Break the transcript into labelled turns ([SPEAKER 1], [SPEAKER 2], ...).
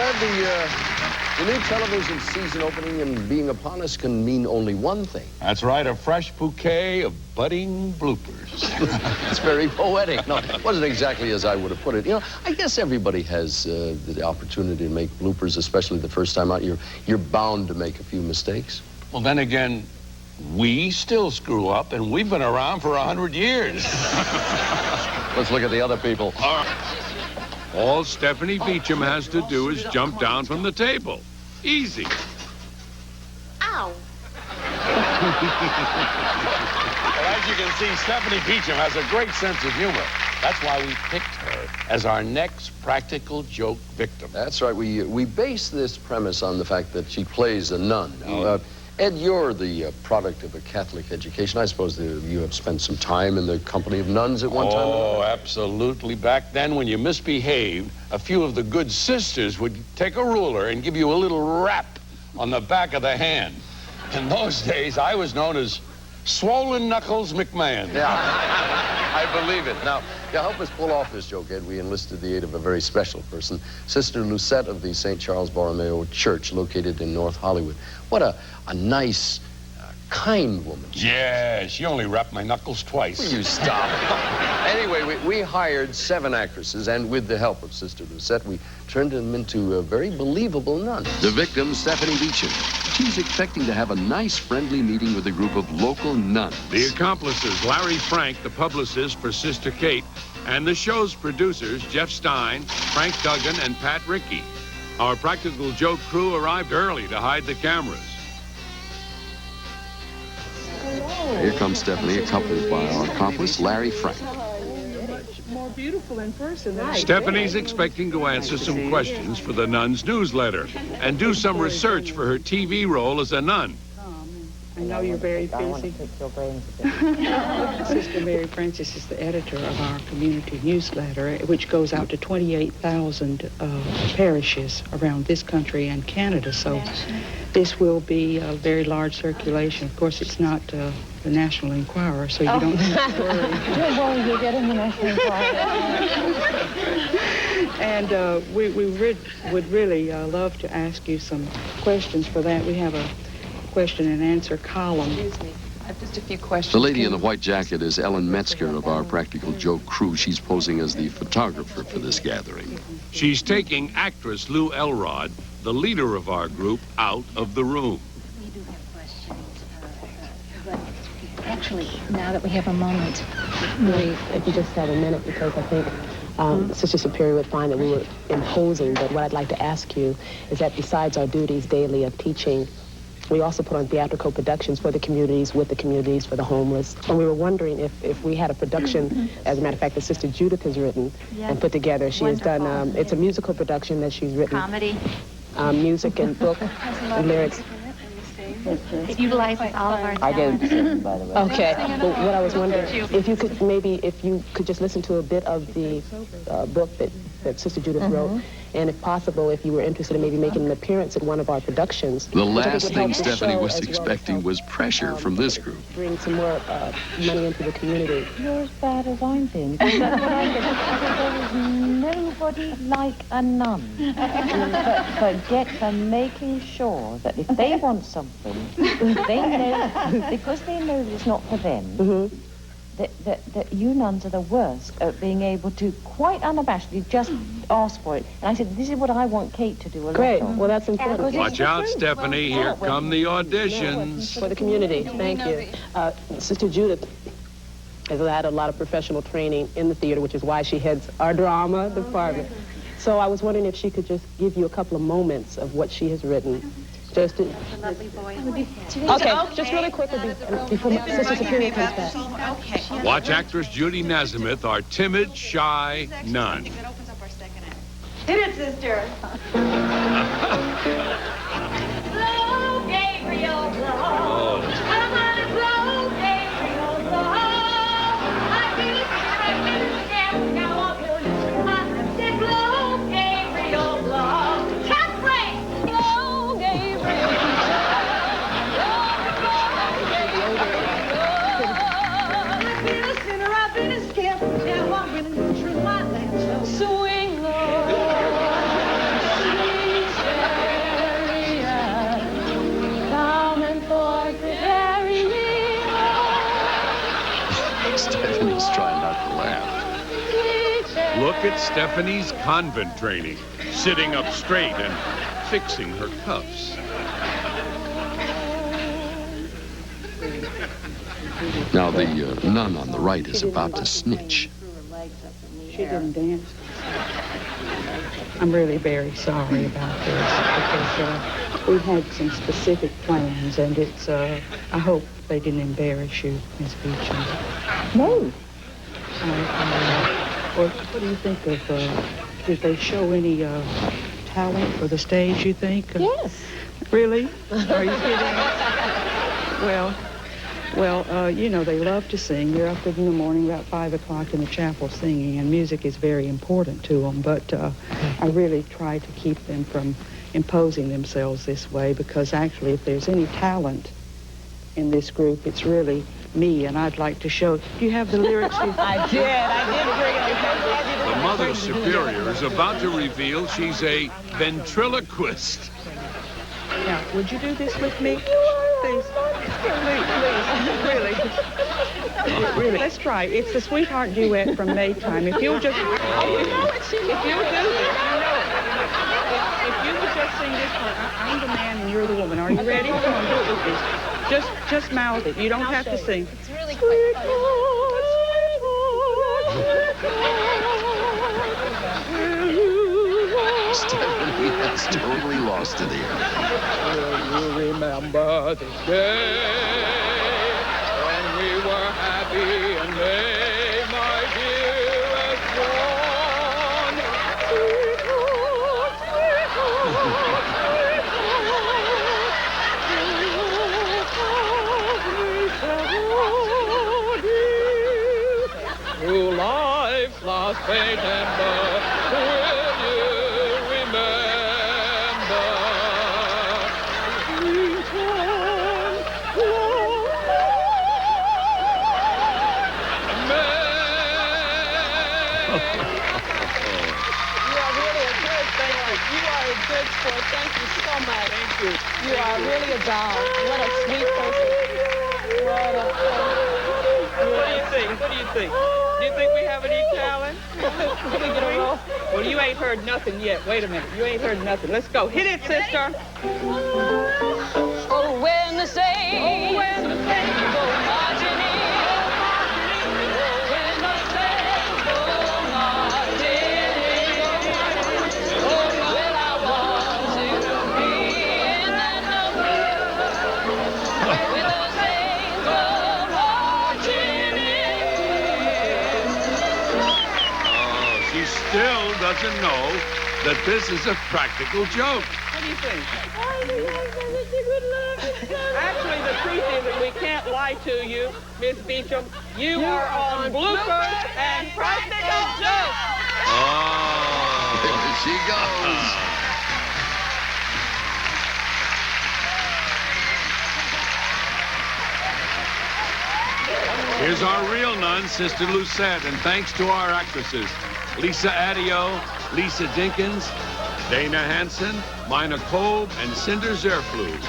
[SPEAKER 1] Ed, the new television season opening and being upon us can mean only one thing.
[SPEAKER 2] That's right, a fresh bouquet of budding bloopers.
[SPEAKER 1] It's very poetic. No, it wasn't exactly as I would have put it. You know, I guess everybody has the opportunity to make bloopers, especially the first time out. You're bound to make a few mistakes.
[SPEAKER 2] Well, then again, we still screw up, and we've been around for 100 years.
[SPEAKER 1] Let's look at the other people.
[SPEAKER 2] All Stephanie Beacham has to do is jump down from the table. Easy.
[SPEAKER 3] Ow.
[SPEAKER 2] Well, as you can see, Stephanie Beacham has a great sense of humor. That's why we picked her as our next practical joke victim.
[SPEAKER 1] That's right. We base this premise on the fact that she plays a nun. Now, Ed, you're the product of a Catholic education. I suppose you have spent some time in the company of nuns at one time?
[SPEAKER 2] Oh, absolutely. Back then, when you misbehaved, a few of the good sisters would take a ruler and give you a little rap on the back of the hand. In those days, I was known as Swollen Knuckles McMahon.
[SPEAKER 1] Yeah, I believe it. Now, to help us pull off this joke, Ed, we enlisted the aid of a very special person, Sister Lucette of the St. Charles Borromeo Church, located in North Hollywood. What a nice, kind woman.
[SPEAKER 2] Yeah, she only rapped my knuckles twice.
[SPEAKER 1] Will you stop? Anyway, we hired 7 actresses, and with the help of Sister Lucette, we turned them into very believable nuns. The victim, Stephanie Beacham. She's expecting to have a nice, friendly meeting with a group of local nuns.
[SPEAKER 2] The accomplices, Larry Frank, the publicist for Sister Kate, and the show's producers, Jeff Stein, Frank Duggan, and Pat Rickey. Our practical joke crew arrived early to hide the cameras.
[SPEAKER 1] Here comes Stephanie, accompanied by our accomplice, Larry Frank.
[SPEAKER 4] More beautiful in person.
[SPEAKER 2] Stephanie's expecting to answer some questions for the Nun's newsletter and do some research for her TV role as a nun.
[SPEAKER 4] I know you're very busy. Sister Mary Frances is the editor of our community newsletter, which goes out to 28,000 parishes around this country and Canada. So this will be a very large circulation. Of course, it's not the National Enquirer, so you don't have to worry.
[SPEAKER 3] Don't worry, you'll get in the National Enquirer.
[SPEAKER 4] And we would really love to ask you some questions for that. We have a question and answer column.
[SPEAKER 5] Excuse me. I have just a few questions.
[SPEAKER 1] The lady in the white jacket is Ellen Metzger of our practical joke crew. She's posing as the photographer for this gathering.
[SPEAKER 2] She's taking actress Lou Elrod, the leader of our group, out of the room.
[SPEAKER 6] We do have questions, but actually, now that we have a moment,
[SPEAKER 7] If you just have a minute, because I think Sister Superior would find that we were imposing, but what I'd like to ask you is that besides our duties daily of teaching, we also put on theatrical productions for the communities, with the communities, for the homeless. And we were wondering if we had a production, as a matter of fact, that Sister Judith has written and put together. She has done, it's a musical production that she's written.
[SPEAKER 6] comedy.
[SPEAKER 7] Music and book and lyrics.
[SPEAKER 6] It utilizes all of our
[SPEAKER 7] I
[SPEAKER 6] talent.
[SPEAKER 7] did, by the way. Okay, but what I was wondering, if you could just listen to a bit of the book that Sister Judith wrote, and if possible, if you were interested in maybe making an appearance at one of our productions.
[SPEAKER 1] The last thing Stephanie was expecting was pressure from this group.
[SPEAKER 7] Bring some more money into the community.
[SPEAKER 3] You're as bad as I'm being. That's what I said. There is nobody like a nun. Forget for making sure that if they want something, they know, because they know that it's not for them, that you nuns are the worst at being able to quite unabashedly just ask for it. And I said, this is what I want Kate to do a lot
[SPEAKER 7] Great.
[SPEAKER 3] of.
[SPEAKER 7] Well, that's important.
[SPEAKER 2] Watch out, Stephanie. Here come the auditions.
[SPEAKER 7] For the community. Thank you. Sister Judith has had a lot of professional training in the theater, which is why she heads our drama department. So I was wondering if she could just give you a couple of moments of what she has written. Just to,
[SPEAKER 6] Lovely boy.
[SPEAKER 7] okay, just really quickly before Sister Superior comes back.
[SPEAKER 2] Watch actress Judy Nazimith, our timid, shy nun.
[SPEAKER 3] Hit it, sister.
[SPEAKER 6] Blow, Gabriel, blow. Come on and blow, Gabriel, blow. I feel it, now I'll feel it. I said, blow, Gabriel, blow. Cat break, blow, Gabriel.
[SPEAKER 3] I've been a sinner, I've been a scamp. Now I'm winning through my land. Swing low. Swing
[SPEAKER 1] Stephanie's trying not to laugh.
[SPEAKER 2] Look at Stephanie's convent training, sitting up straight and fixing her cuffs.
[SPEAKER 1] Now, the nun on the right is about to snitch.
[SPEAKER 4] She didn't dance. I'm really very sorry about this because we had some specific plans, and it's, I hope they didn't embarrass you, Miss Beacham.
[SPEAKER 3] No.
[SPEAKER 4] Well, what do you think of, did they show any talent for the stage, you think?
[SPEAKER 3] Yes.
[SPEAKER 4] Really? Are you kidding? Well, you know, they love to sing. They're up in the morning about 5 o'clock in the chapel singing, and music is very important to them. But I really try to keep them from imposing themselves this way, because actually, if there's any talent in this group, it's really me, and I'd like to show. Do you have the lyrics?
[SPEAKER 3] I did bring it.
[SPEAKER 2] The Mother Superior is about to reveal she's a ventriloquist.
[SPEAKER 4] Now, would you do this with me? Please. Please, really. Really. Let's try. It's the Sweetheart Duet from Maytime. If you'll just... If you'll do this, you know it. If you would just sing this part, I'm the man and you're the woman. Are you ready? Come on, do it with me. Just mouth it. You don't have to sing.
[SPEAKER 6] It's really quite
[SPEAKER 1] Stephanie has totally lost it here.
[SPEAKER 4] You remember the day when we were happy and May, my dearest one. Through life's last fate and birth, will you remember? Good sport. Thank you so much. Thank you. You are really a doll. What a sweet person. What do you think? What do you think? Do you think we have any talent? Well, you ain't heard nothing yet. Wait a minute. You ain't heard nothing. Let's go. Hit it, sister.
[SPEAKER 6] Oh, when the saints go marching in, when the saints go marching in, oh, well, I want to be in that number. When the saints go marching in.
[SPEAKER 2] She still doesn't know that this is a practical joke.
[SPEAKER 4] What do you think? Actually, the truth is that we can't lie to you, Miss Beacham. You are on Bloopers and Practical Jokes.
[SPEAKER 2] Oh.
[SPEAKER 1] There she goes.
[SPEAKER 2] Here's our real nun, Sister Lucette, and thanks to our actresses, Lisa Adio, Lisa Dinkins, Dana Hansen, Mina Kolb, and Cinder Zerflug.